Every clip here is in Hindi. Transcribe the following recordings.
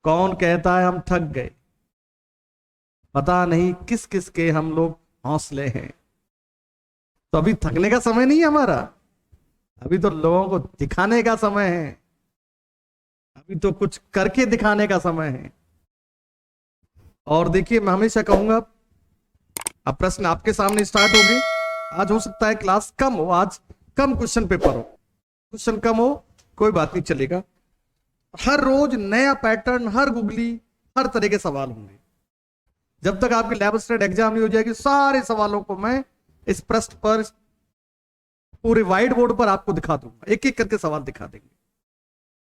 कौन कहता है हम थक गए, पता नहीं किस किस के हम लोग हौसले हैं। तो अभी थकने का समय नहीं है हमारा, अभी तो लोगों को दिखाने का समय है, अभी तो कुछ करके दिखाने का समय है। और देखिए, मैं हमेशा कहूंगा, अब प्रश्न आपके सामने स्टार्ट हो गए। आज हो सकता है क्लास कम हो, आज कम क्वेश्चन पेपर हो, क्वेश्चन कम हो, कोई बात नहीं, चलेगा। हर रोज नया पैटर्न, हर गुगली, हर तरह के सवाल होंगे। जब तक आपकी लैब स्टेट एग्जाम नहीं हो जाएगी, सारे सवालों को मैं इस पृष्ठ पर, पूरे व्हाइट बोर्ड पर आपको दिखा दूंगा, एक एक करके सवाल दिखा देंगे,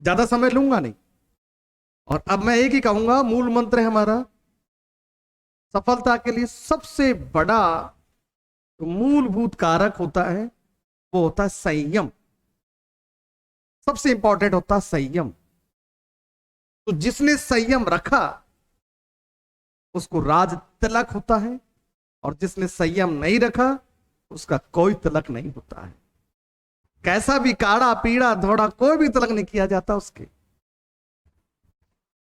ज्यादा समय लूंगा नहीं। और अब मैं एक ही कहूंगा, मूल मंत्र है हमारा, सफलता के लिए सबसे बड़ा जो मूलभूत कारक होता है वो होता है संयम। सबसे इंपॉर्टेंट होता है संयम। तो जिसने संयम रखा उसको राज तिलक होता है, और जिसने संयम नहीं रखा उसका कोई तिलक नहीं होता है। कैसा भी काड़ा पीड़ा धोड़ा कोई भी तिलक नहीं किया जाता उसके।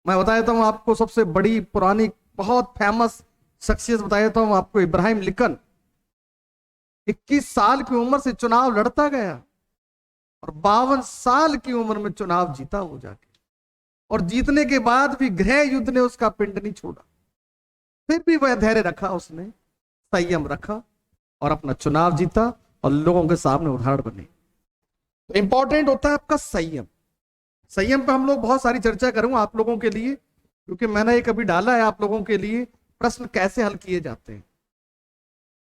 मैं बता देता हूं आपको, सबसे बड़ी पुरानी बहुत फेमस शख्सियत बता देता हूं आपको, इब्राहिम लिंकन 21 साल की उम्र से चुनाव लड़ता गया और 52 साल की उम्र में चुनाव जीता वो जाके, और जीतने के बाद भी गृह युद्ध ने उसका पिंड नहीं छोड़ा। फिर भी वह धैर्य रखा, उसने संयम रखा और अपना चुनाव जीता और लोगों के सामने उदाहरण बने। तो इंपॉर्टेंट होता है आपका संयम। संयम पे हम लोग बहुत सारी चर्चा करूंगा आप लोगों के लिए, क्योंकि मैंने एक अभी डाला है आप लोगों के लिए, प्रश्न कैसे हल किए जाते हैं।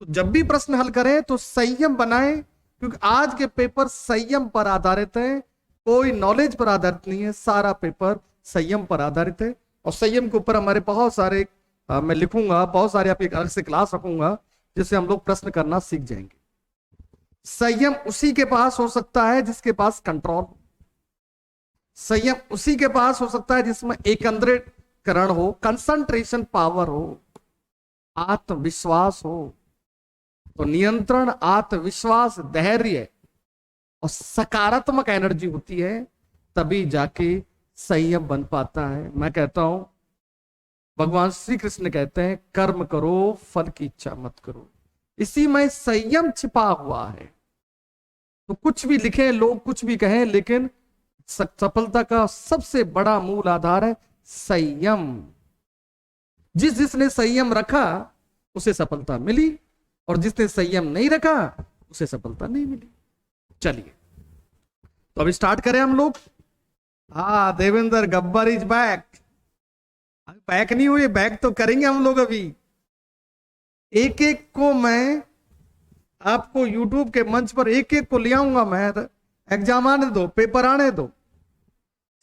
तो जब भी प्रश्न हल करें तो संयम बनाएं, क्योंकि आज के पेपर संयम पर आधारित है, कोई नॉलेज पर आधारित नहीं है, सारा पेपर संयम पर आधारित है। और संयम के ऊपर हमारे बहुत सारे मैं लिखूंगा, बहुत सारे आप एक अलग से क्लास रखूंगा जिससे हम लोग प्रश्न करना सीख जाएंगे। संयम उसी के पास हो सकता है जिसके पास कंट्रोल, संयम उसी के पास हो सकता है जिसमें एकाग्रीकरण हो, कंसंट्रेशन पावर हो, आत्मविश्वास हो। तो नियंत्रण, आत्मविश्वास, धैर्य और सकारात्मक एनर्जी होती है, तभी जाके संयम बन पाता है। मैं कहता हूं, भगवान श्री कृष्ण कहते हैं, कर्म करो फल की इच्छा मत करो। इसी में संयम छिपा हुआ है। तो कुछ भी लिखें लोग, कुछ भी कहें, लेकिन सफलता का सबसे बड़ा मूल आधार है संयम। जिसने संयम रखा उसे सफलता मिली, और जिसने संयम नहीं रखा उसे सफलता नहीं मिली। चलिए, तो अभी स्टार्ट करें हम लोग। हाँ, देवेंद्र गब्बर इज बैक। अभी बैक नहीं हुए, बैक तो करेंगे हम लोग। अभी एक एक को मैं आपको यूट्यूब के मंच पर एक एक को ले आऊंगा मैं। एग्जाम आने दो, पेपर आने दो।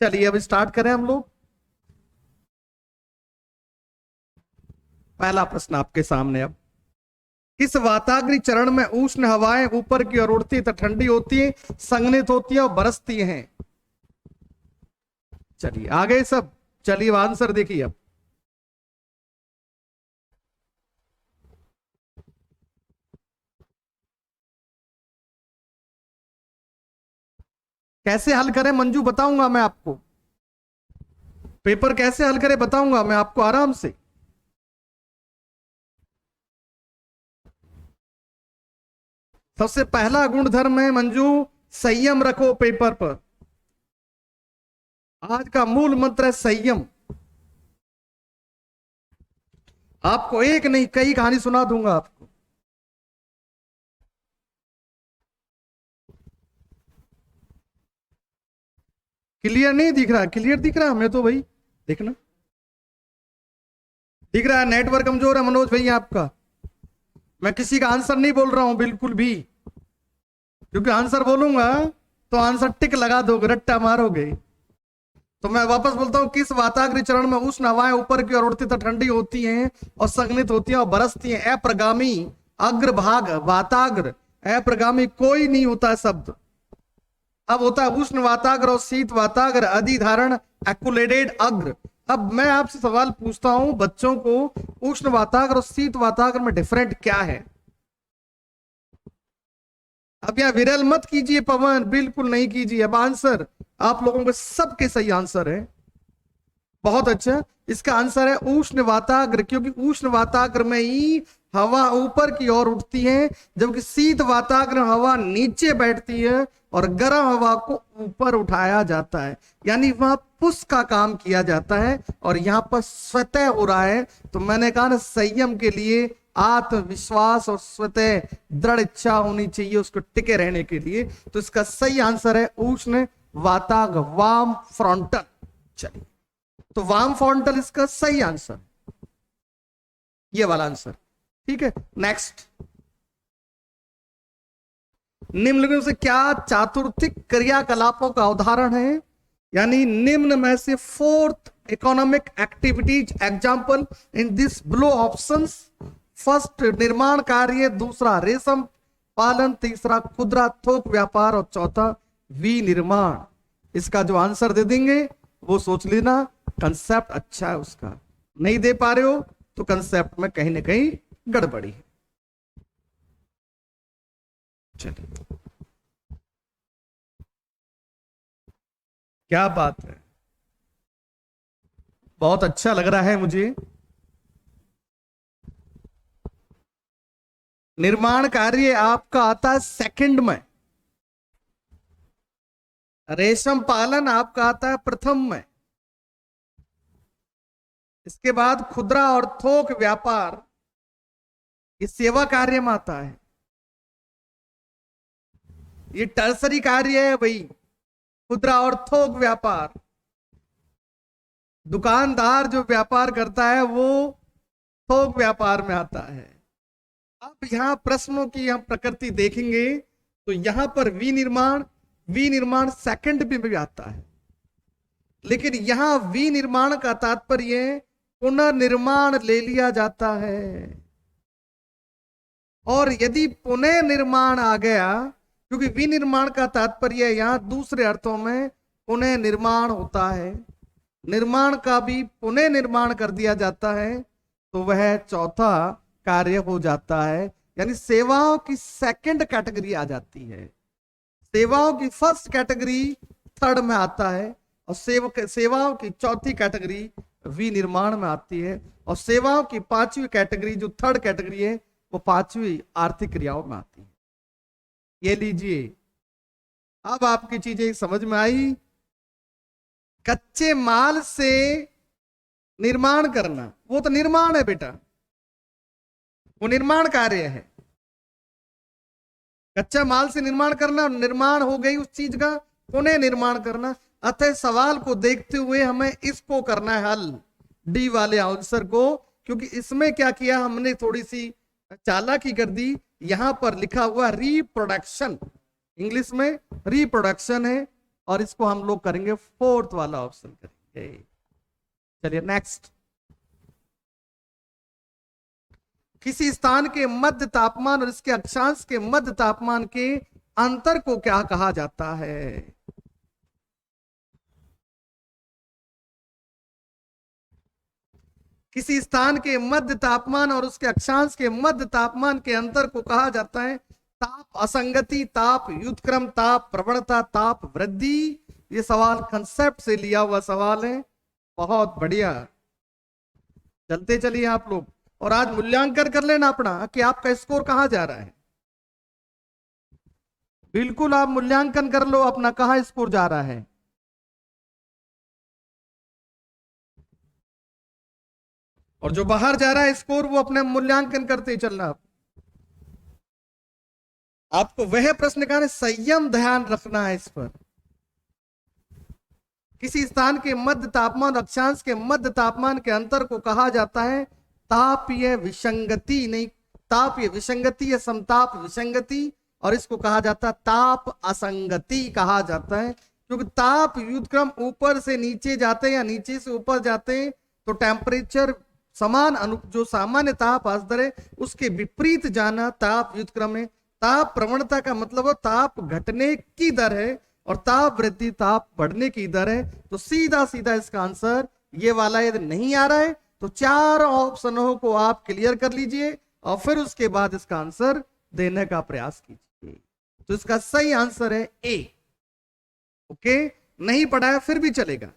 चलिए अब स्टार्ट करें हम लोग। पहला प्रश्न आपके सामने। अब किस वाताग्नि चरण में उष्ण हवाएं ऊपर की ओर उड़ती तो ठंडी होती है, संघनित होती है और बरसती हैं? चलिए आ गए सब। चलिए आंसर देखिए। अब कैसे हल करें मंजू बताऊंगा मैं आपको, पेपर कैसे हल करें बताऊंगा मैं आपको आराम से। सबसे पहला गुणधर्म है मंजू, संयम रखो पेपर पर। आज का मूल मंत्र है संयम। आपको एक नहीं कई कहानी सुना दूंगा आपको। क्लियर नहीं दिख रहा? क्लियर दिख रहा है हमें तो भाई, देखना दिख रहा है। नेटवर्क कमजोर है मनोज भैया आपका। मैं किसी का आंसर नहीं बोल रहा हूं बिल्कुल भी, क्योंकि आंसर बोलूंगा तो आंसर टिक लगा दोगे, रट्टा मारोगे। तो मैं वापस बोलता हूं, किस वाताग्नि चरण में उष्ण हवाएं ऊपर की ओर उड़ती तो ठंडी होती हैं और संघनित होती हैं और बरसती हैं? अप्रगामी, अग्रभाग, वाताग्र, अप्रगामी कोई नहीं होता है शब्द। अब होता है उष्ण वाताग्र और शीत वाताग्र, अधिधारण, एक्युलेटेड अग्र। अब मैं आपसे सवाल पूछता हूं बच्चों को, उष्ण वाताग्र और शीत वाताग्र में डिफरेंट क्या है? अब यहां विरल मत कीजिए पवन, बिल्कुल नहीं कीजिए। अब आंसर आप लोगों के सबके सही आंसर है। बहुत अच्छा। इसका आंसर है उष्ण वाताग्र, क्योंकि उष्ण वाताग्र में ही हवा ऊपर की ओर उठती है, जबकि शीत वाताग्र हवा नीचे बैठती है और गर्म हवा को ऊपर उठाया जाता है। यानी वहां पुश का काम किया जाता है और यहाँ पर स्वतः हो रहा है। तो मैंने कहा ना, संयम के लिए आत्मविश्वास और स्वतः दृढ़ इच्छा होनी चाहिए उसको टिके रहने के लिए। तो इसका सही आंसर है उष्ण वाताग्र, वार्म फ्रंटल। चलिए, तो वार्म फ्रंटल इसका सही आंसर, ये वाला आंसर। ठीक है, नेक्स्ट। निम्नलिखित में से क्या चातुर्थिक क्रियाकलापों का उदाहरण है? यानी निम्न में से fourth economic activities example in this below options. First निर्माण कार्य, दूसरा रेशम पालन, तीसरा खुदरा थोक व्यापार और चौथा विनिर्माण। इसका जो आंसर दे देंगे वो सोच लेना, कंसेप्ट अच्छा है उसका। नहीं दे पा रहे हो तो कंसेप्ट में कहीं ना कहीं गड़बड़ी है। चलिए, क्या बात है, बहुत अच्छा लग रहा है मुझे। निर्माण कार्य आपका आता है सेकंड में, रेशम पालन आपका आता है प्रथम में, इसके बाद खुदरा और थोक व्यापार ये सेवा कार्य में आता है। ये टर्सरी कार्य है भाई, खुदरा और थोक व्यापार। दुकानदार जो व्यापार करता है वो थोक व्यापार में आता है। अब यहां प्रश्नों की हम प्रकृति देखेंगे तो यहां पर विनिर्माण, विनिर्माण सेकंड में भी आता है, लेकिन यहां विनिर्माण का तात्पर्य पुनर्निर्माण ले लिया जाता है। और यदि पुनः निर्माण आ गया, क्योंकि विनिर्माण का तात्पर्य यहां दूसरे अर्थों में पुनः निर्माण होता है, निर्माण का भी पुनः निर्माण कर दिया जाता है, तो वह चौथा कार्य हो जाता है। यानी सेवाओं की सेकंड कैटेगरी आ जाती है, सेवाओं की फर्स्ट कैटेगरी थर्ड में आता है, और सेवाओं की चौथी कैटेगरी विनिर्माण में आती है, और सेवाओं की पांचवी कैटेगरी जो थर्ड कैटेगरी है वो पांचवी आर्थिक क्रियाओं में आती है। ये लीजिए, अब आपकी चीजें समझ में आई। कच्चे माल से निर्माण करना वो तो निर्माण है बेटा, वो निर्माण कार्य है। कच्चा माल से निर्माण करना, निर्माण हो गई उस चीज का, पुनः निर्माण करना। अतः सवाल को देखते हुए हमें इसको करना है हल, डी वाले आंसर को, क्योंकि इसमें क्या किया हमने, थोड़ी सी चालाकी कर दी। यहां पर लिखा हुआ रिप्रोडक्शन, इंग्लिश में रिप्रोडक्शन है, और इसको हम लोग करेंगे फोर्थ वाला ऑप्शन करेंगे। चलिए नेक्स्ट। किसी स्थान के मध्य तापमान और इसके अक्षांश के मध्य तापमान के अंतर को क्या कहा जाता है? किसी स्थान के मध्य तापमान और उसके अक्षांश के मध्य तापमान के अंतर को कहा जाता है ताप असंगति, ताप व्युत्क्रम, ताप प्रवणता, ताप वृद्धि। ये सवाल कंसेप्ट से लिया हुआ सवाल है, बहुत बढ़िया। चलते चलिए आप लोग, और आज मूल्यांकन कर लेना अपना कि आपका स्कोर कहां जा रहा है। बिल्कुल आप मूल्यांकन कर लो अपना, कहां स्कोर जा रहा है। और जो बाहर जा रहा है स्कोर, वो अपने मूल्यांकन करते चलना। आपको वह प्रश्न का संयम ध्यान रखना है इस पर। किसी स्थान के मध्य तापमान अक्षांश के मध्य तापमान के अंतर को कहा जाता है तापीय विसंगति, नहीं तापीय विसंगति या समताप विसंगति, और इसको कहा जाता है ताप असंगति कहा जाता है। क्योंकि ताप व्युत्क्रम ऊपर से नीचे जाते हैं या नीचे से ऊपर जाते हैं, तो टेम्परेचर समान जो सामान्य ताप दर है उसके विपरीत जाना ताप व्युत्क्रम है। ताप प्रवणता का मतलब है ताप घटने की दर है, और ताप वृद्धि ताप बढ़ने की दर है। तो सीधा सीधा इसका आंसर ये वाला यदि नहीं आ रहा है तो चार ऑप्शनों को आप क्लियर कर लीजिए और फिर उसके बाद इसका आंसर देने का प्रयास कीजिए। तो इसका सही आंसर है ए। ओके, नहीं पढ़ाया फिर भी चलेगा।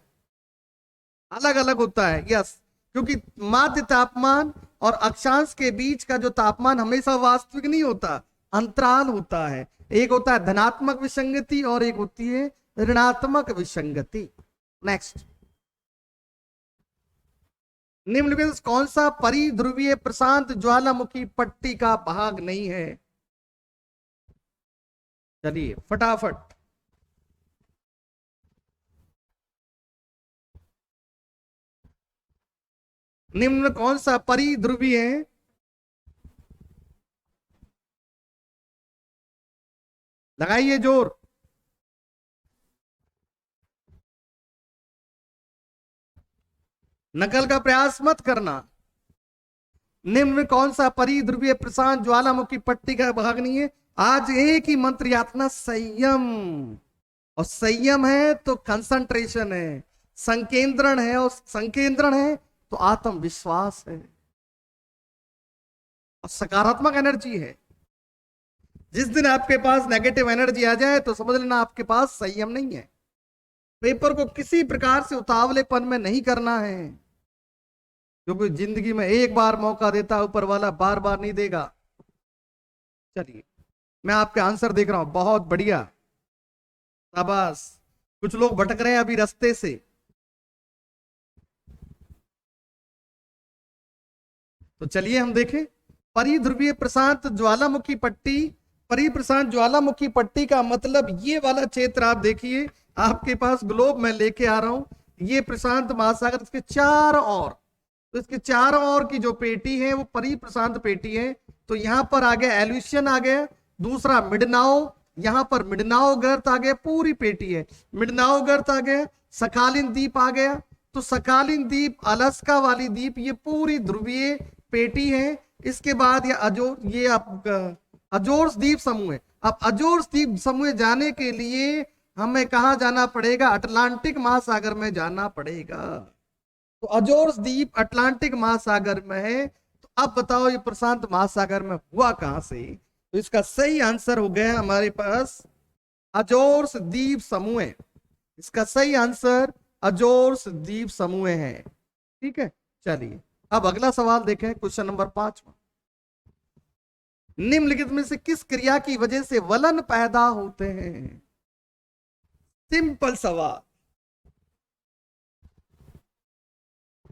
अलग अलग होता है। यस, क्योंकि माध्य तापमान और अक्षांश के बीच का जो तापमान हमेशा वास्तविक नहीं होता, अंतराल होता है। एक होता है धनात्मक विसंगति और एक होती है ऋणात्मक विसंगति। नेक्स्ट, निम्नलिखित में से कौन सा परिध्रुवीय प्रशांत ज्वालामुखी पट्टी का भाग नहीं है? चलिए फटाफट, निम्न में कौन सा परिध्रुवीय है? लगाइए जोर। नकल का प्रयास मत करना। निम्न में कौन सा परिध्रुवीय प्रशांत ज्वालामुखी पट्टी का भाग नहीं है? आज एक ही मंत्र यातना, संयम। और संयम है तो कंसंट्रेशन है, संकेंद्रण है, और संकेंद्रण है तो आत्मविश्वास है और सकारात्मक एनर्जी है। जिस दिन आपके पास नेगेटिव एनर्जी आ जाए तो समझ लेना आपके पास संयम नहीं है। पेपर को किसी प्रकार से उतावलेपन में नहीं करना है, क्योंकि जिंदगी में एक बार मौका देता ऊपर वाला, बार बार नहीं देगा। चलिए मैं आपके आंसर देख रहा हूं, बहुत बढ़िया, शाबाश। कुछ लोग भटक रहे हैं अभी रास्ते से। तो चलिए हम देखें, परिध्रुवीय प्रशांत ज्वालामुखी पट्टी। परिप्रशांत ज्वालामुखी पट्टी का मतलब ये वाला क्षेत्र आप देखिए, आपके पास ग्लोब मैं लेके आ रहा हूं। ये प्रशांत महासागर, इसके चारों ओर, तो इसके चारों ओर की जो पेटी है वो परिप्रशांत पेटी है। तो यहां पर आ गया एल्यूशियन आ गया, दूसरा मिडनाओ, यहां पर मिडनाओ गर्त आ गया, पूरी पेटी है। मिडनाओ गर्त आ गया, सखालिन द्वीप आ गया, तो सखालिन द्वीप, अलास्का वाली द्वीप, ये पूरी ध्रुवीय पेटी है। इसके बाद ये आप अजोर्स द्वीप समूह है। अब अजोर्स द्वीप समूह जाने के लिए हमें कहा जाना पड़ेगा? अटलांटिक महासागर में जाना पड़ेगा। तो अजोर्स द्वीप अटलांटिक महासागर में है। तो अब बताओ ये प्रशांत महासागर में हुआ कहां से? तो इसका सही आंसर हो गया हमारे पास अजोर्स द्वीप समूह। इसका सही आंसर अजोर्स द्वीप समूह है। ठीक है, चलिए अब अगला सवाल देखें, क्वेश्चन नंबर 5। निम्नलिखित में से किस क्रिया की वजह से वलन पैदा होते हैं? सिंपल सवाल।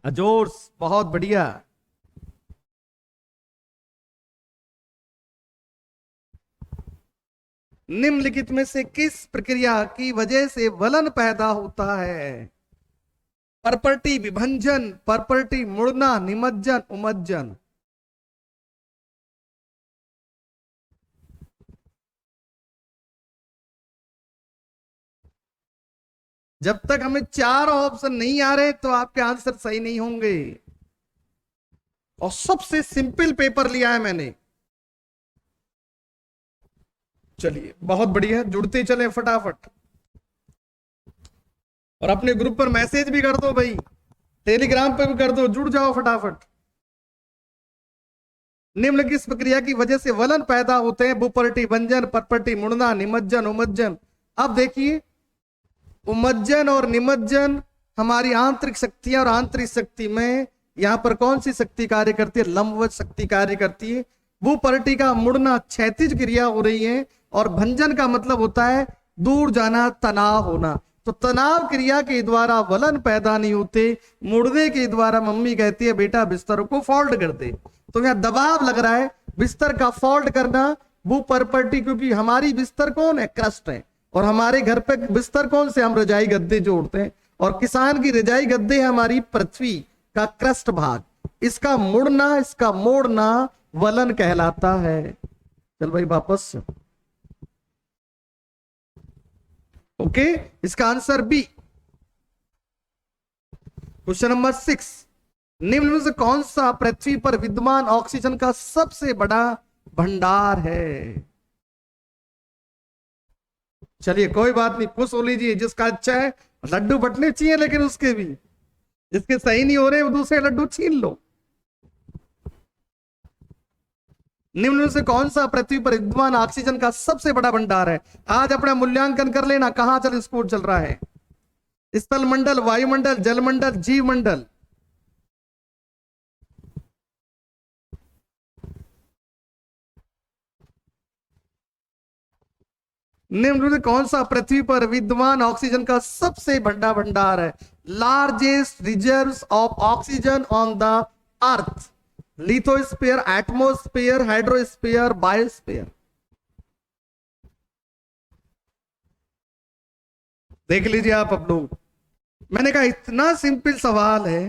अजोर्स, बहुत बढ़िया। निम्नलिखित में से किस प्रक्रिया की वजह से वलन पैदा होता है? परपर्टी विभंजन, परपर्टी मुड़ना, निमज्जन, उमज्जन। जब तक हमें 4 ऑप्शन नहीं आ रहे तो आपके आंसर सही नहीं होंगे। और सबसे सिंपल पेपर लिया है मैंने। चलिए बहुत बढ़िया, जुड़ते चले फटाफट। और अपने ग्रुप पर मैसेज भी कर दो भाई, टेलीग्राम पर भी कर दो, जुड़ जाओ फटाफट। निम्न किस प्रक्रिया की वजह से वलन पैदा होते हैं? बुपरटी भंजन, परपटी मुड़ना, निमज्जन, उमज्जन। अब देखिए, उमज्जन और निमज्जन हमारी आंतरिक शक्तियां, और आंतरिक शक्ति में यहां पर कौन सी शक्ति कार्य करती है? लंबवत शक्ति कार्य करती है। भूपरटी का मुड़ना क्षैतिज क्रिया हो रही है, और भंजन का मतलब होता है दूर जाना, तनाव होना। तो तनाव क्रिया के द्वारा वलन पैदा नहीं होते, मुड़ने के द्वारा मम्मी कहती है बेटा बिस्तर को फोल्ड कर दे। तो यहाँ दबाव लग रहा है बिस्तर का फोल्ड करना, भूपरपट्टी, क्योंकि हमारी बिस्तर कौन है? क्रस्ट है। और हमारे घर पे बिस्तर कौन से? हम रजाई गद्दे जोड़ते हैं, और किसान की रजाई गद्दे है हमारी पृथ्वी का क्रस्ट भाग। इसका मुड़ना, इसका मोड़ना वलन कहलाता है। चल भाई वापस। ओके, इसका आंसर बी। क्वेश्चन नंबर 6, निम्न में से कौन सा पृथ्वी पर विद्यमान ऑक्सीजन का सबसे बड़ा भंडार है? चलिए कोई बात नहीं, खुश हो लीजिए। जिसका अच्छा है लड्डू बटने चाहिए, लेकिन उसके भी जिसके सही नहीं हो रहे वो दूसरे लड्डू छीन लो। निम्न में से कौन सा पृथ्वी पर विद्यमान ऑक्सीजन का सबसे बड़ा भंडार है? आज अपना मूल्यांकन कर लेना, कहां चल स्कोर चल रहा है। स्थल मंडल, वायुमंडल, जलमंडल, जीव मंडल। निम्न में से कौन सा पृथ्वी पर विद्यमान ऑक्सीजन का सबसे बड़ा भंडार है? Largest reserves of oxygen on the earth. Lithosphere, atmosphere, hydrosphere, biosphere. देख लीजिए आप लोग। मैंने कहा इतना सिंपल सवाल है,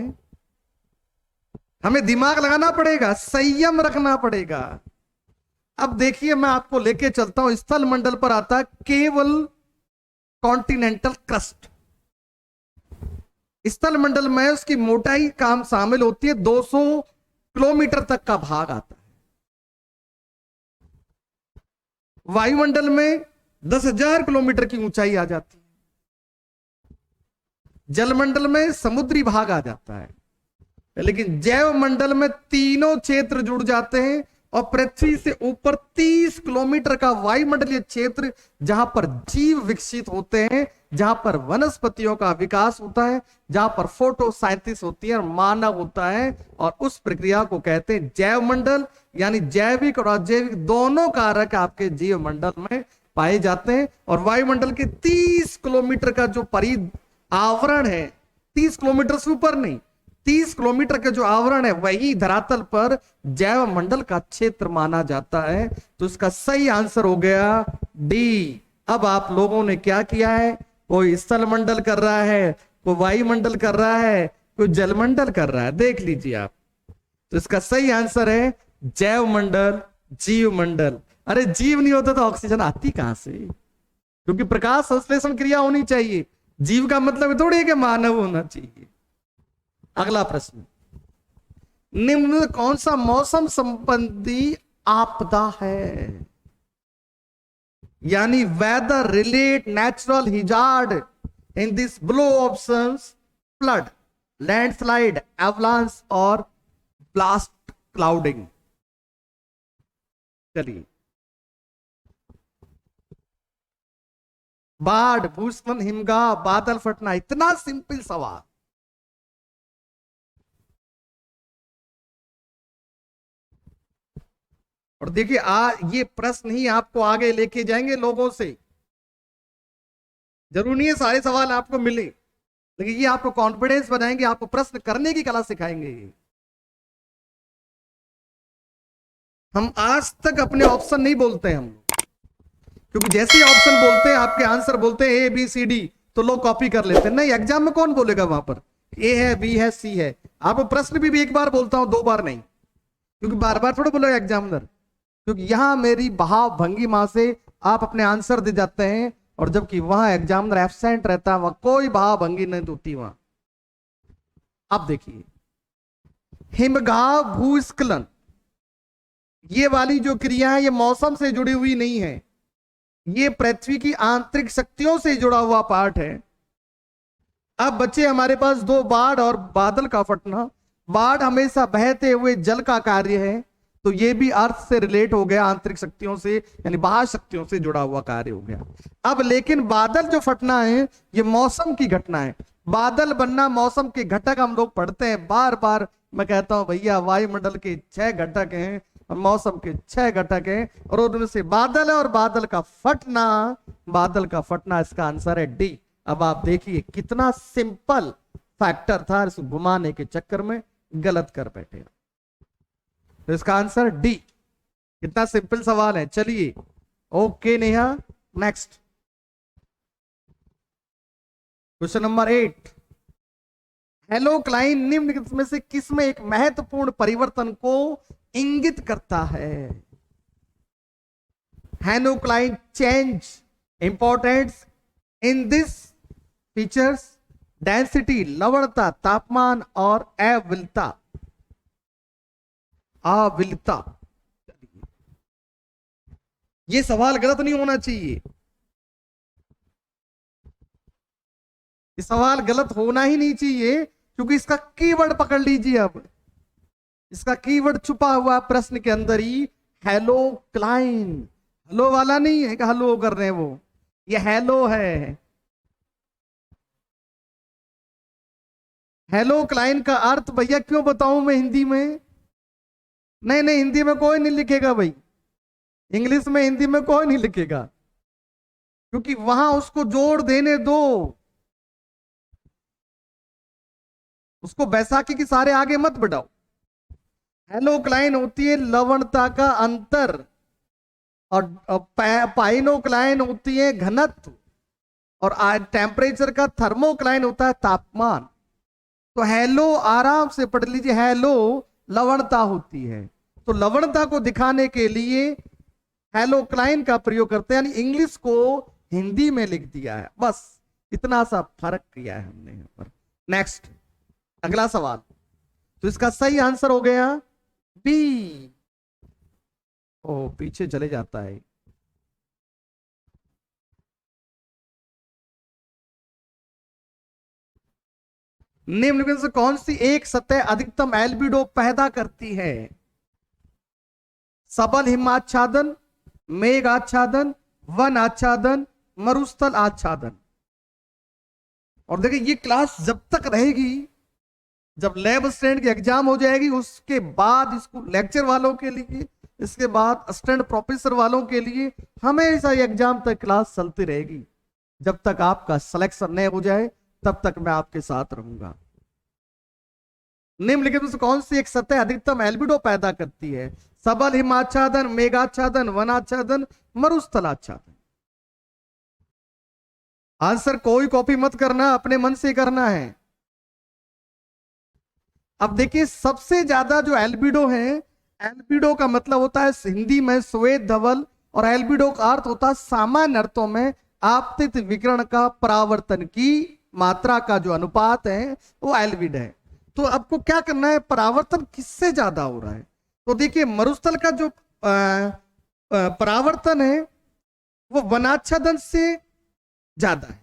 हमें दिमाग लगाना पड़ेगा, संयम रखना पड़ेगा। अब देखिए मैं आपको लेके चलता हूं, स्थल मंडल पर आता है केवल कॉन्टिनेंटल क्रस्ट। स्थल मंडल में उसकी मोटाई काम शामिल होती है, 200 किलोमीटर तक का भाग आता है। वायुमंडल में 10,000 किलोमीटर की ऊंचाई आ जाती है। जलमंडल में समुद्री भाग आ जाता है, लेकिन जैव मंडल में तीनों क्षेत्र जुड़ जाते हैं और पृथ्वी से ऊपर 30 किलोमीटर का वायुमंडलीय क्षेत्र, जहां पर जीव विकसित होते हैं, जहां पर वनस्पतियों का विकास होता है, जहां पर फोटोसाइंथिस होती है और मानव होता है, और उस प्रक्रिया को कहते हैं जैव मंडल। यानी जैविक और अजैविक दोनों कारक आपके जीव मंडल में पाए जाते हैं। और वायुमंडल के 30 किलोमीटर का जो परि आवरण है, 30 किलोमीटर से ऊपर नहीं, 30 किलोमीटर का जो आवरण है वही धरातल पर जैव मंडल का क्षेत्र माना जाता है। तो इसका सही आंसर हो गया डी। अब आप लोगों ने क्या किया है? कोई स्थल मंडल कर रहा है, कोई वायुमंडल कर रहा है, कोई जलमंडल कर रहा है। देख लीजिए आप। तो इसका सही आंसर है जैव मंडल, जीव मंडल। अरे जीव नहीं होता तो ऑक्सीजन आती कहां से? क्योंकि प्रकाश संश्लेषण क्रिया होनी चाहिए। जीव का मतलब थोड़ी है कि मानव होना चाहिए। अगला प्रश्न, निम्न में कौन सा मौसम संबंधी आपदा है? यानी weather relate natural hazard in this below options: flood, landslide, avalanche और ब्लास्ट क्लाउडिंग। चलिए, बाढ़, भूस्खलन, हिमगाह, बादल फटना। इतना सिंपल सवाल। और देखिए ये प्रश्न ही आपको आगे लेके जाएंगे लोगों से। जरूरी नहीं है सारे सवाल आपको मिले, लेकिन ये आपको कॉन्फिडेंस बनाएंगे, आपको प्रश्न करने की कला सिखाएंगे। हम आज तक अपने ऑप्शन नहीं बोलते हम, क्योंकि जैसे ही ऑप्शन बोलते हैं, आपके आंसर बोलते हैं ABCD, तो लोग कॉपी कर लेते हैं। नहीं, एग्जाम में कौन बोलेगा? वहां पर A है, B है, C है। आपको प्रश्न भी एक बार बोलता हूं, 2 बार नहीं, क्योंकि बार बार थोड़ा बोलेगा एग्जामिनर। क्योंकि यहां मेरी भाव भंगिमा से आप अपने आंसर दे जाते हैं, और जबकि वहां एग्जामिनर एब्सेंट रहता है, वहां कोई भाव भंगी नहीं होती वहां। अब देखिए, हिमगाह, भूस्खलन, ये वाली जो क्रिया है ये मौसम से जुड़ी हुई नहीं है, ये पृथ्वी की आंतरिक शक्तियों से जुड़ा हुआ पार्ट है। अब बच्चे हमारे पास 2, बाढ़ और बादल का फटना। बाढ़ हमेशा बहते हुए जल का कार्य है, तो ये भी अर्थ से रिलेट हो गया, आंतरिक शक्तियों से, यानी बाह्य शक्तियों से जुड़ा हुआ कार्य हो गया। अब लेकिन बादल जो फटना है ये मौसम की घटना है। बादल बनना मौसम के घटक हम लोग पढ़ते हैं बार बार। मैं कहता हूं भैया वायुमंडल के 6 घटक हैं और मौसम के 6 घटक हैं, और उनमें से बादल है, और बादल का फटना इसका आंसर है डी। अब आप देखिए कितना सिंपल फैक्टर था, इसको घुमाने के चक्कर में गलत कर बैठे। तो इसका आंसर डी। कितना सिंपल सवाल है। चलिए, okay Neha, next question number 8। हेलोक्लाइन निम्न में से किसमें एक महत्वपूर्ण परिवर्तन को इंगित करता है? Halocline change importance in this features: density, लवणता, तापमान और अविलता। ये सवाल गलत नहीं होना चाहिए, ये सवाल गलत होना ही नहीं चाहिए, क्योंकि इसका कीवर्ड पकड़ लीजिए। अब इसका कीवर्ड छुपा हुआ प्रश्न के अंदर ही, हेलोक्लाइन। हेलो वाला नहीं है कि हेलो कर रहे हैं वो, ये हेलो है। हेलो क्लाइन का अर्थ भैया क्यों बताऊं मैं हिंदी में? नहीं नहीं, हिंदी में कोई नहीं लिखेगा भाई, इंग्लिश में हिंदी में कोई नहीं लिखेगा, क्योंकि वहां उसको जोड़ देने दो, उसको बैसाखी के सारे आगे मत बढ़ाओ। हेलो क्लाइन होती है लवणता का अंतर, और पाइनोक्लाइन होती है घनत्व, और टेम्परेचर का थर्मोक्लाइन होता है तापमान। तो हेलो आराम से पढ़ लीजिए, हेलो लवणता होती है, तो लवणता को दिखाने के लिए हेलो क्लाइन का प्रयोग करते हैं, यानी इंग्लिश को हिंदी में लिख दिया है, बस इतना सा फर्क किया है हमने यहां पर। नेक्स्ट, अगला सवाल, तो इसका सही आंसर हो गया बी। ओ पीछे चले जाता है। निम्न में से कौन सी एक सतह अधिकतम एल्बिडो पैदा करती है? सबल हिमाच्छादन, मेघ आच्छादन, वन आच्छादन, मरुस्थल आच्छादन। और देखिए ये क्लास जब तक रहेगी, जब लैब स्टैंड की एग्जाम हो जाएगी उसके बाद स्कूल लेक्चर वालों के लिए, इसके बाद असिस्टेंट प्रोफेसर वालों के लिए हमेशा एग्जाम तक क्लास चलती रहेगी। जब तक आपका सिलेक्शन नहीं हो जाए तब तक मैं आपके साथ रहूंगा। निम्नलिखित में से कौन सी एक सतह अधिकतम एल्बिडो पैदा करती है? सबल हिमाच्छादन, मेघाच्छादन, वनाच्छादन, मरुस्थलाच्छादन। आंसर कोई कॉपी मत करना, अपने मन से करना है। अब देखिए सबसे ज्यादा जो एल्बिडो है, एल्बिडो का मतलब होता है हिंदी में श्वेत धवल, और एल्बिडो का अर्थ होता है सामान्य अर्थों में आपतित विकिरण का परावर्तन की मात्रा का जो अनुपात है वो एल्बिड है। तो आपको क्या करना है, परावर्तन किससे ज्यादा हो रहा है? तो देखिए मरुस्थल का जो परावर्तन है वो वनाच्छादन से ज्यादा है,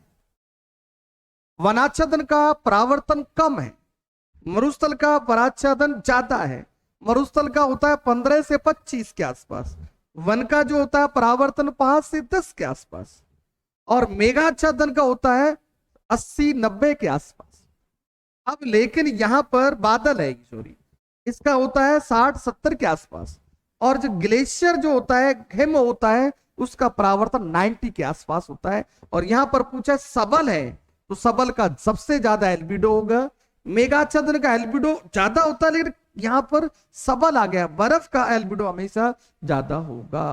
वनाच्छादन का परावर्तन कम है, मरुस्थल का पराच्छादन ज्यादा है। मरुस्थल का होता है 15 से 25 के आसपास, वन का जो होता है परावर्तन 5 से 10 के आसपास, और मेघाच्छादन का होता है 80-90 के आसपास। अब लेकिन यहां पर बादल है, सॉरी, इसका होता है 60-70 के आसपास, और जो ग्लेशियर जो होता है, हिम होता है, उसका परावर्तन 90 के आसपास होता है। और यहां पर पूछा सबल है, तो सबल का सबसे ज्यादा एल्बिडो होगा। मेघाच्छादन का एल्बिडो ज्यादा होता है, लेकिन यहां पर सबल आ गया, बर्फ का एल्बिडो हमेशा ज्यादा होगा।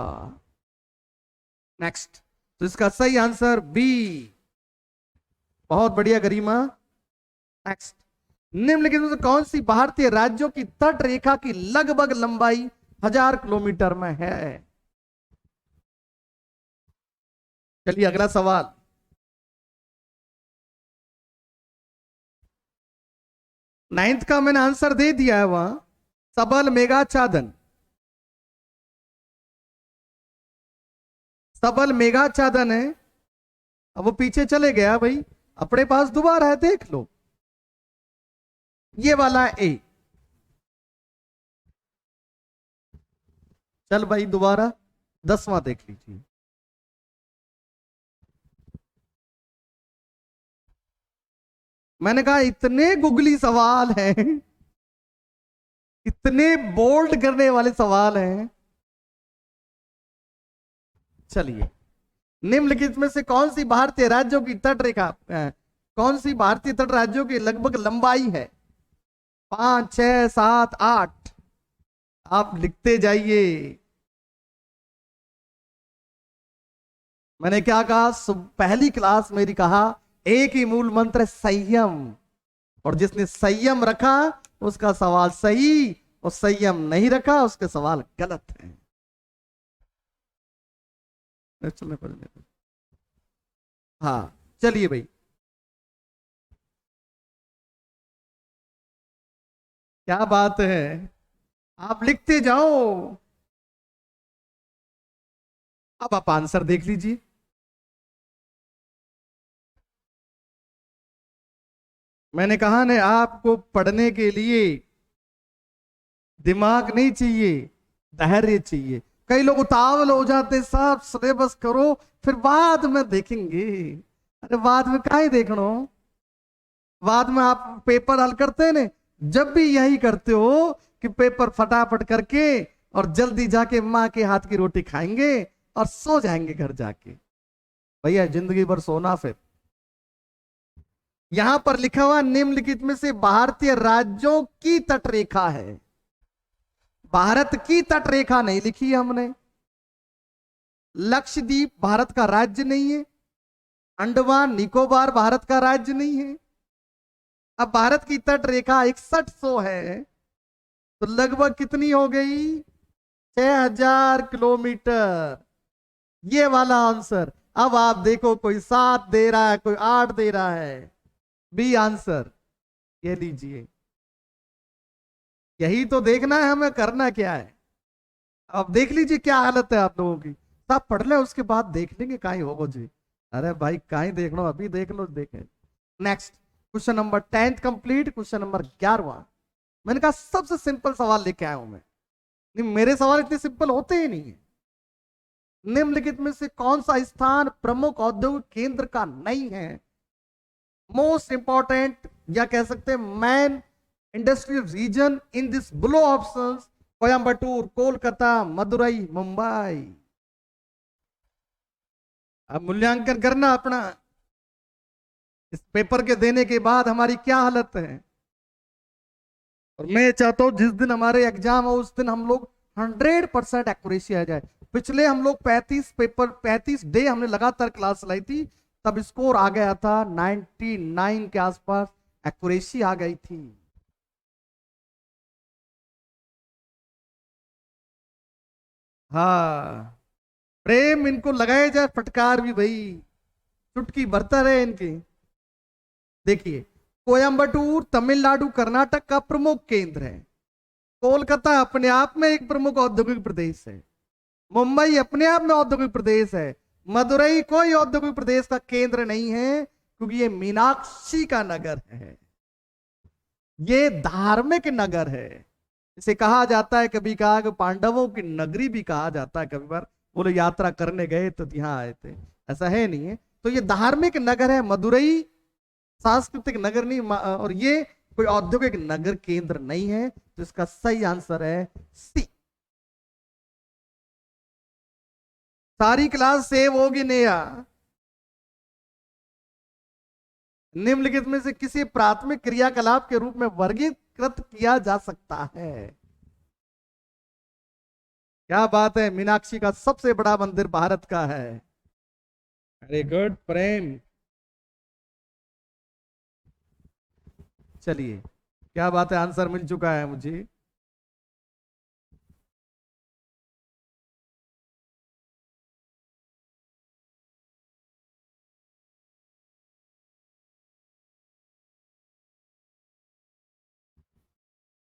नेक्स्ट, तो इसका सही आंसर बी। बहुत बढ़िया गरिमा। नेक्स्ट, निम्नलिखित में से कौन सी भारतीय राज्यों की तट रेखा की लगभग लंबाई 1000 किलोमीटर में है? चलिए अगला सवाल। नाइन्थ का मैंने आंसर दे दिया है वहां, सबल मेघाच्छादन, सबल मेघाच्छादन है। अब वो पीछे चले गया भाई, अपने पास दोबारा है, देख लो, ये वाला ए। चल भाई दोबारा 10वां देख लीजिए। मैंने कहा इतने गुगली सवाल हैं, इतने बोल्ड करने वाले सवाल हैं। चलिए, निम्नलिखित में से कौन सी भारतीय राज्यों की तट रेखा, कौन सी भारतीय तट राज्यों की लगभग लंबाई है? 5, 6, 7, 8, आप लिखते जाइए। मैंने क्या कहा, पहली क्लास मेरी कहा एक ही मूल मंत्र है, संयम, और जिसने संयम रखा उसका सवाल सही, और संयम नहीं रखा उसके सवाल गलत है। चलने पड़ने, हाँ चलिए भाई, क्या बात है, आप लिखते जाओ। अब आप आंसर देख लीजिए। मैंने कहा ना, आपको पढ़ने के लिए दिमाग नहीं चाहिए, धैर्य चाहिए। कई लोग उतावल हो जाते, सब सिलेबस करो फिर बाद में देखेंगे। अरे बाद में काहे देखना, बाद में आप पेपर हल करते हैं ना, जब भी यही करते हो कि पेपर फटाफट करके और जल्दी जाके माँ के हाथ की रोटी खाएंगे और सो जाएंगे घर जाके। भैया जिंदगी भर सोना फिर। यहां पर लिखा हुआ निम्नलिखित में से भारतीय राज्यों की तटरेखा है। भारत की तटरेखा नहीं लिखी है हमने। लक्षद्वीप भारत का राज्य नहीं है। अंडमान निकोबार भारत का राज्य नहीं है। अब भारत की तटरेखा 6100 है, तो लगभग कितनी हो गई? 6000 किलोमीटर। ये वाला आंसर। अब आप देखो, कोई 7 दे रहा है, कोई 8 दे रहा है। B answer. ये लीजिए, यही तो देखना है हमें, करना क्या है। अब देख लीजिए क्या हालत है आप लोगों की। आप पढ़ ले, उसके बाद देख लेंगे कहीं होगो जी। अरे भाई कहीं देख लो, अभी देख लो, देखे। Next question number 10 complete. Question number 11। मैंने कहा सबसे सिंपल सवाल लेके आया हूं मैं। नहीं, मेरे सवाल इतने सिंपल होते ही नहीं है। निम्नलिखित में से कौन सा स्थान प्रमुख औद्योगिक केंद्र का नहीं है? मोस्ट इंपॉर्टेंट, या कह सकते हैं man industrial region in this below options: Coimbatore, Kolkata, Madurai, Mumbai. अब मूल्यांकन करना अपना। इस पेपर के देने के बाद हमारी क्या हालत है। और मैं चाहता हूं जिस दिन हमारे एग्जाम हो उस दिन हम लोग 100% एक्यूरेसी आ जाए। पिछले हम लोग 35 डे हमने लगातार क्लास लाई थी, तब स्कोर आ गया था 99 के आसपास, एक्यूरेसी आ गई थी। हाँ, प्रेम इनको लगाया जाए फटकार भी भाई, चुटकी बरतर है इनकी। देखिए, कोयम्बटूर तमिलनाडु कर्नाटक का प्रमुख केंद्र है। कोलकाता अपने आप में एक प्रमुख औद्योगिक प्रदेश है। मुंबई अपने आप में औद्योगिक प्रदेश है। मदुरई कोई औद्योगिक प्रदेश का केंद्र नहीं है, क्योंकि ये मीनाक्षी का नगर है। ये धार्मिक नगर है। इसे कहा जाता है, कभी कहा कि पांडवों की नगरी भी कहा जाता है। कभी बार बोले यात्रा करने गए तो यहाँ आए थे, ऐसा है नहीं है। तो ये धार्मिक नगर है मदुरई, सांस्कृतिक नगर नहीं। और ये कोई औद्योगिक नगर केंद्र नहीं है। तो इसका सही आंसर है सी। सारी क्लास सेव होगी नेहा। निम्नलिखित में से किसी प्राथमिक क्रियाकलाप के रूप में वर्गीकृत किया जा सकता है? क्या बात है, मीनाक्षी का सबसे बड़ा मंदिर भारत का है। वेरी गुड प्रेम। चलिए, क्या बात है, आंसर मिल चुका है मुझे।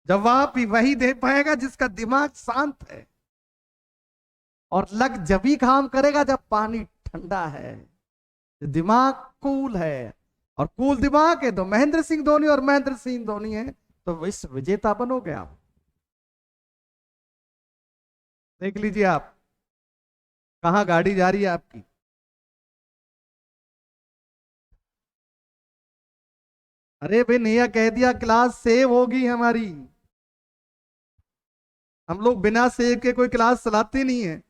जवाब भी वही दे पाएगा जिसका दिमाग शांत है, और लग जभी काम करेगा जब पानी ठंडा है। दिमाग कूल है, और कूल दिमाग है तो महेंद्र सिंह धोनी, और महेंद्र सिंह धोनी है तो विश्व विजेता बनोगे आप। देख लीजिए आप कहां गाड़ी जा रही है आपकी। अरे भाई नैया कह दिया, क्लास सेव होगी हमारी। हम लोग बिना सेव के कोई क्लास चलाते नहीं है।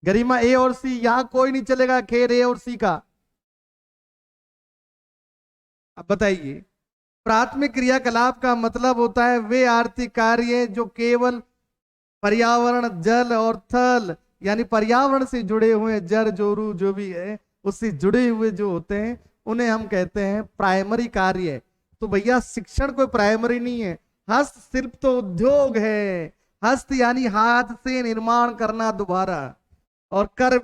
गरिमा ए और सी, यहां कोई नहीं चलेगा खेर ए और सी का। अब बताइए, प्राथमिक क्रियाकलाप का मतलब होता है वे आर्थिक कार्य जो केवल पर्यावरण, जल और थल, यानी पर्यावरण से जुड़े हुए, जर जोरू जो भी है उससे जुड़े हुए जो होते हैं, उन्हें हम कहते हैं प्राइमरी कार्य। तो भैया शिक्षण कोई प्राइमरी नहीं है। हस्तशिल्प तो उद्योग है। हस्त यानी हाथ से निर्माण करना दोबारा, और कार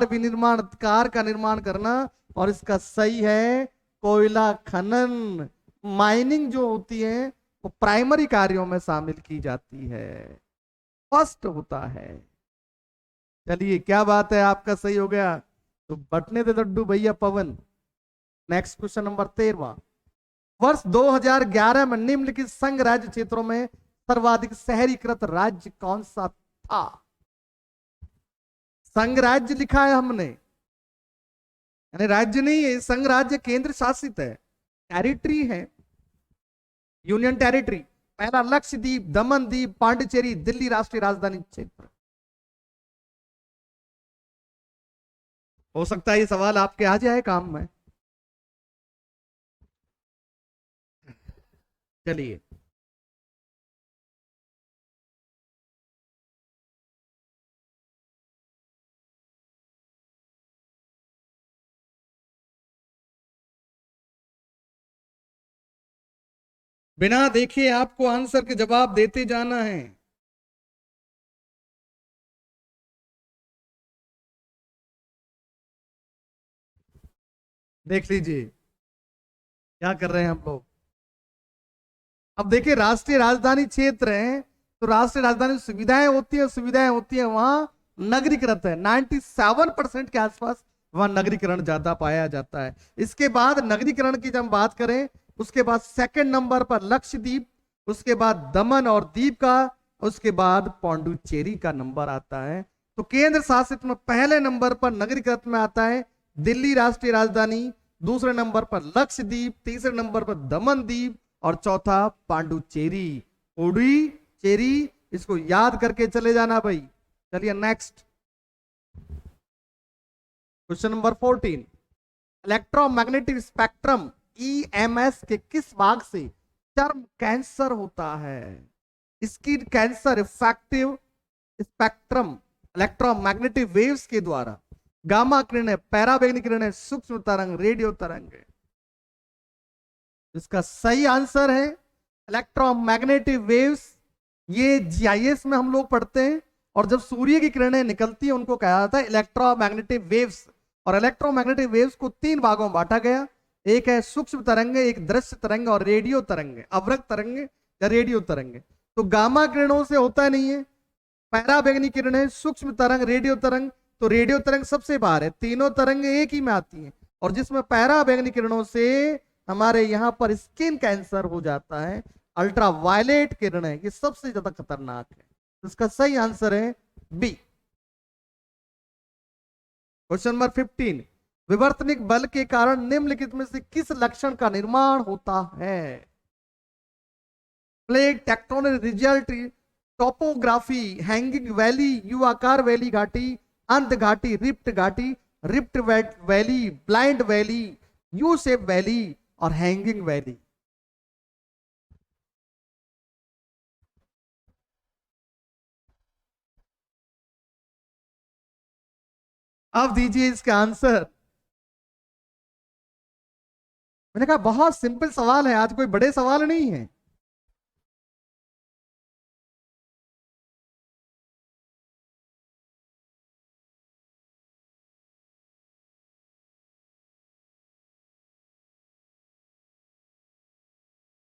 विनिर्माण, कार का निर्माण करना। और इसका सही है कोयला खनन, माइनिंग जो होती है वो प्राइमरी कार्यों में शामिल की जाती है, फर्स्ट होता है। चलिए, क्या बात है, आपका सही हो गया। तो बटने दे लड्डू भैया पवन। Next question number 13। वर्ष 2011 में निम्नलिखित संघ राज्य क्षेत्रों में सर्वाधिक शहरीकृत राज्य कौन सा था? संघ राज्य लिखा है हमने, यानी राज्य नहीं है, संघ राज्य केंद्र शासित है। टेरिटरी है, यूनियन टेरिटरी। पहला लक्षद्वीप, दमनदीप, पांडिचेरी, दिल्ली राष्ट्रीय राजधानी क्षेत्र। हो सकता है ये सवाल आपके आ जाए काम में। चलिए, बिना देखे आपको आंसर के जवाब देते जाना है। देख लीजिए क्या कर रहे हैं हम लोग। अब देखिए, राष्ट्रीय राजधानी क्षेत्र है तो राष्ट्रीय राजधानी सुविधाएं होती है वहां नगरीकृत है। 97% के आसपास वहां नगरीकरण ज्यादा पाया जाता है। इसके बाद नगरीकरण की जब हम बात करें, उसके बाद सेकंड नंबर पर लक्षद्वीप, उसके बाद दमन और दीप का, उसके बाद पौंडुचेरी का नंबर आता है। तो केंद्र शासित में पहले नंबर पर नगरीकृत में आता है दिल्ली राष्ट्रीय राजधानी, दूसरे नंबर पर लक्षद्वीप, तीसरे नंबर पर दमन दीप और चौथा पांडुचेरी। पुडुचेरी, इसको याद करके चले जाना भाई। चलिए next question number 14। Electromagnetic spectrum EMS के किस भाग से चर्म कैंसर होता है? Skin cancer effective spectrum electromagnetic waves के द्वारा। गामा किरण है, पैराबैंगनी किरण है, सूक्ष्म तरंग, रेडियो तरंग है। इसका सही आंसर है इलेक्ट्रोमैग्नेटिक वेव्स। ये जीआईएस में हम लोग पढ़ते हैं, और जब सूर्य की किरणें निकलती है उनको कहा जाता है इलेक्ट्रोमैग्नेटिक वेव्स। और इलेक्ट्रोमैग्नेटिक वेव्स को 3 भागों में बांटा गया। एक है सूक्ष्म तरंग, एक दृश्य तरंग और रेडियो तरंग, अवरक्त तरंग या रेडियो तरंग। तो गामा किरणों से होता नहीं है, पैराबैंगनी किरणें, सूक्ष्म तरंग, रेडियो तरंग। तो रेडियो तरंग सबसे बाहर है, तीनों तरंग एक ही में आती हैं। और जिसमें पैराबैंगनी किरणों से हमारे यहां पर स्किन कैंसर हो जाता है, अल्ट्रा वायलेट किरणें, ये सबसे ज्यादा खतरनाक है। तो इसका सही आंसर है बी। Question number 15। विवर्तनिक बल के कारण निम्नलिखित में से किस लक्षण का निर्माण होता है? Plate, tectonic result, topography, hanging valley, you आकार वैली घाटी, अंत घाटी, ripped valley, blind valley, U shape valley और हैंगिंग वैली। अब दीजिए इसका आंसर। मैंने कहा बहुत सिंपल सवाल है, आज कोई बड़े सवाल नहीं है।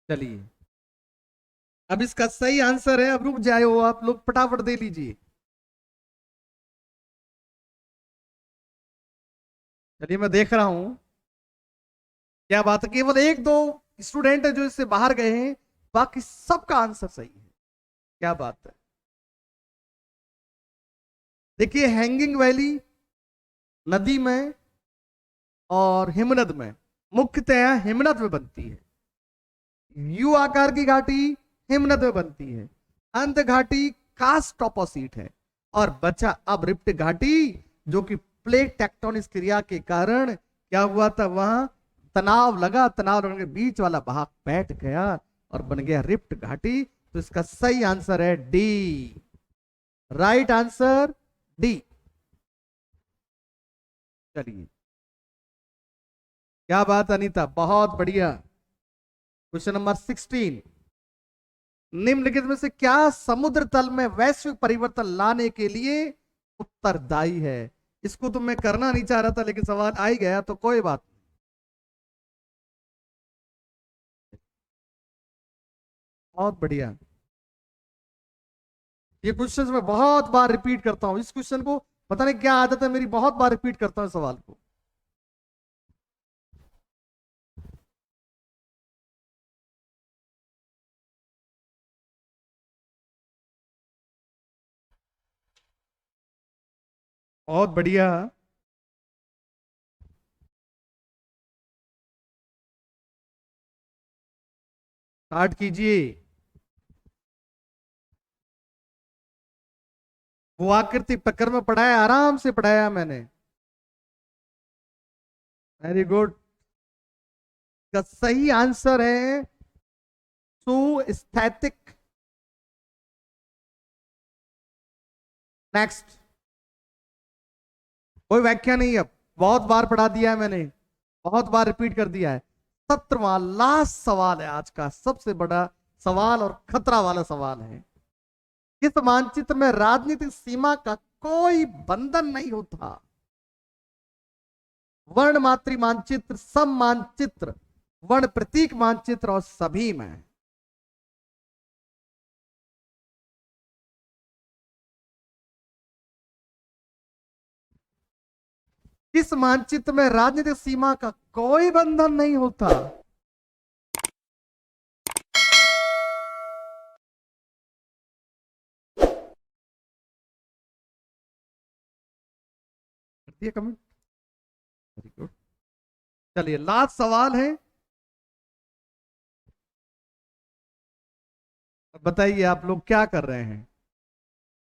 चलिए, अब इसका सही आंसर है, अब रुक जाए हो आप लोग, फटाफट दे लीजिए। चलिए मैं देख रहा हूं क्या बात है, केवल एक दो स्टूडेंट है जो इससे बाहर गए हैं, बाकी सबका आंसर सही है। क्या बात है। देखिए, हैंगिंग वैली नदी में और हिमनद में, मुख्यतः हिमनद में बनती है। यू आकार की घाटी हिमनद में बनती है। अंत घाटी कास्ट ऑपोजिट है। और बचा अब रिप्ट घाटी, जो कि प्लेट टेक्टोनिक क्रिया के कारण क्या हुआ था, वहां तनाव लगा, तनाव लगने के बीच वाला भाग बैठ गया और बन गया रिप्ट घाटी। तो इसका सही आंसर है डी। Right answer D. चलिए, क्या बात अनीता, बहुत बढ़िया। Question number 16। निम्नलिखित में से क्या समुद्र तल में वैश्विक परिवर्तन लाने के लिए उत्तरदायी है? इसको तो मैं करना नहीं चाह रहा था, लेकिन सवाल आ ही गया तो कोई बात नहीं। बहुत बढ़िया। ये क्वेश्चन मैं बहुत बार रिपीट करता हूं इस क्वेश्चन को, पता नहीं क्या आदत है मेरी, बहुत बार रिपीट करता हूं सवाल को। बहुत बढ़िया। स्टार्ट कीजिए। वो आकृति प्रकर में पढ़ाया, आराम से पढ़ाया मैंने। Very good. का सही आंसर है सुस्थैतिक। नेक्स्ट। कोई व्याख्या नहीं, अब बहुत बार पढ़ा दिया है मैंने, बहुत बार रिपीट कर दिया है। 17वां लास्ट सवाल है आज का, सबसे बड़ा सवाल और खतरा वाला सवाल है। इस मानचित्र में राजनीतिक सीमा का कोई बंधन नहीं होता। वर्ण मात्री मानचित्र, सम मानचित्र, वर्ण प्रतीक मानचित्र और सभी में। इस मानचित्र में राजनीतिक सीमा का कोई बंधन नहीं होता। करती कमेंट। Very good. चलिए लास्ट सवाल है, बताइए आप लोग क्या कर रहे हैं।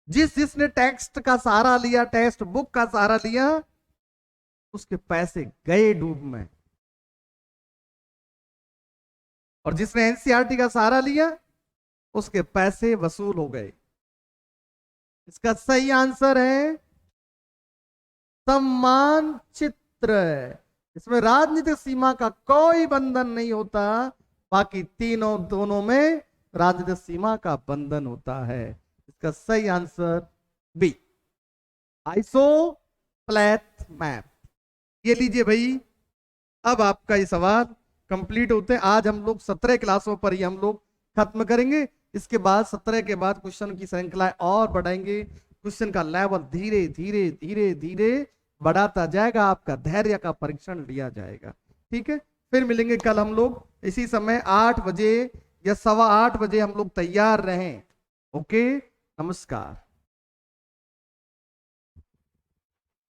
जिसने टेक्स्ट का सहारा लिया, टेक्स्ट बुक का सहारा लिया, उसके पैसे गए डूब में। और जिसने एनसीईआरटी का सहारा लिया, उसके पैसे वसूल हो गए। इसका सही आंसर है सम्मान चित्र। इसमें राजनीतिक सीमा का कोई बंधन नहीं होता, बाकी तीनों दोनों में राजनीतिक सीमा का बंधन होता है। इसका सही आंसर बी, आइसो प्लेथ मैप। ये लीजिए भाई, अब आपका ये सवाल कंप्लीट होते हैं। आज हम लोग 17 क्लासों पर ही हम लोग खत्म करेंगे। इसके बाद 17 के बाद क्वेश्चन की श्रृंखला और बढ़ाएंगे। क्वेश्चन का लेवल धीरे धीरे धीरे धीरे बढ़ाता जाएगा, आपका धैर्य का परीक्षण लिया जाएगा। ठीक है, फिर मिलेंगे कल हम लोग इसी समय 8 बजे या 8:15 बजे हम लोग तैयार रहें। ओके, नमस्कार।